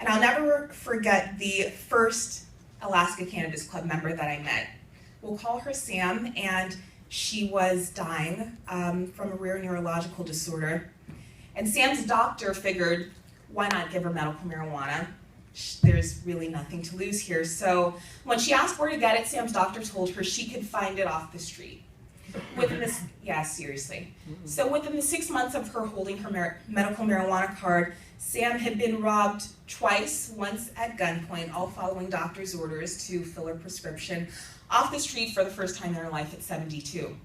And I'll never forget the first Alaska Cannabis Club member that I met. We'll call her Sam, and she was dying from a rare neurological disorder. And Sam's doctor figured, why not give her medical marijuana? There's really nothing to lose here. So when she asked where to get it, Sam's doctor told her she could find it off the street. Within this, yeah, seriously. So within the 6 months of her holding her medical marijuana card, Sam had been robbed twice, once at gunpoint, all following doctor's orders to fill her prescription, off the street for the first time in her life at 72.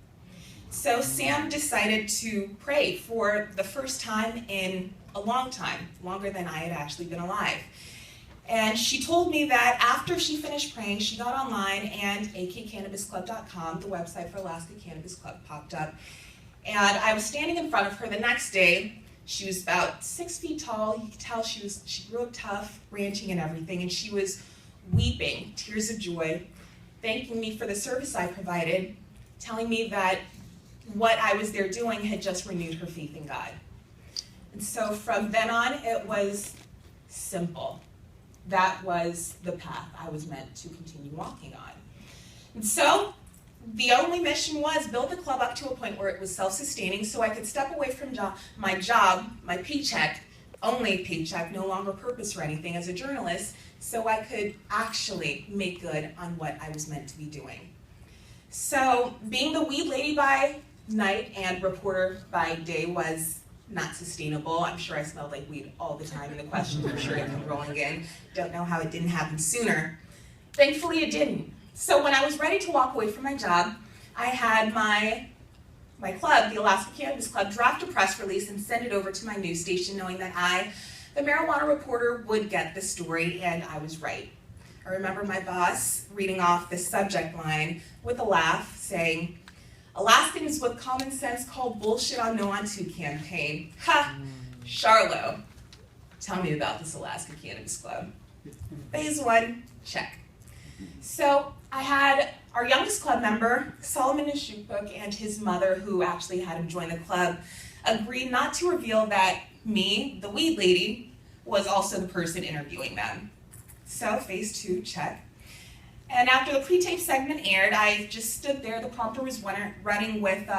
So Sam decided to pray for the first time in a long time, longer than I had actually been alive. And she told me that after she finished praying, she got online and akcannabisclub.com, the website for Alaska Cannabis Club, popped up. And I was standing in front of her the next day. She was about 6 feet tall. You could tell she grew up tough, ranching and everything, and she was weeping, tears of joy, thanking me for the service I provided, telling me that what I was there doing had just renewed her faith in God. And so from then on, it was simple. That was the path I was meant to continue walking on. And so the only mission was build the club up to a point where it was self-sustaining so I could step away from my job, my paycheck, only paycheck, no longer purpose or anything as a journalist, so I could actually make good on what I was meant to be doing. So being the weed lady by night and reporter by day was not sustainable. I'm sure I smelled like weed all the time, and the questions I'm sure come rolling in. Don't know how it didn't happen sooner. Thankfully, it didn't. So when I was ready to walk away from my job, I had my club, the Alaska Cannabis Club, draft a press release and send it over to my news station, knowing that I, the marijuana reporter, would get the story, and I was right. I remember my boss reading off the subject line with a laugh, saying, "Alaskans with common sense call bullshit on No On 2 campaign. Ha! Charlo. Tell me about this Alaska Cannabis Club." Phase 1, check. So I had our youngest club member, Solomon Nishukbuk, and his mother, who actually had him join the club, agreed not to reveal that me, the weed lady, was also the person interviewing them. So phase 2, check. And after the pre-tape segment aired, I just stood there. The prompter was running with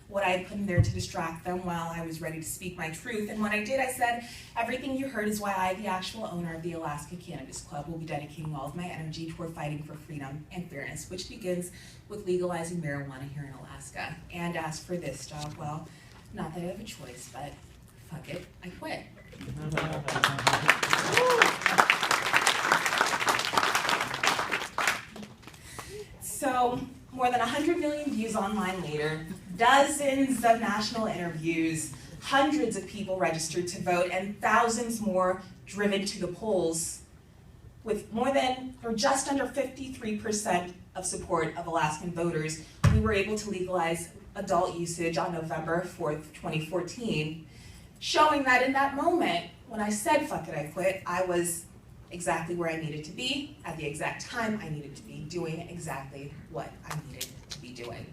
what I had put in there to distract them while I was ready to speak my truth. And when I did, I said, "Everything you heard is why I, the actual owner of the Alaska Cannabis Club, will be dedicating all of my energy toward fighting for freedom and fairness, which begins with legalizing marijuana here in Alaska. And as for this job, well, not that I have a choice, but fuck it, I quit." So, more than 100 million views online later, dozens of national interviews, hundreds of people registered to vote, and thousands more driven to the polls, with more than, or just under 53% of support of Alaskan voters, we were able to legalize adult usage on November 4th, 2014, showing that in that moment, when I said, "Fuck it, I quit," I was exactly where I needed to be, at the exact time I needed to be, doing exactly what I needed to be doing.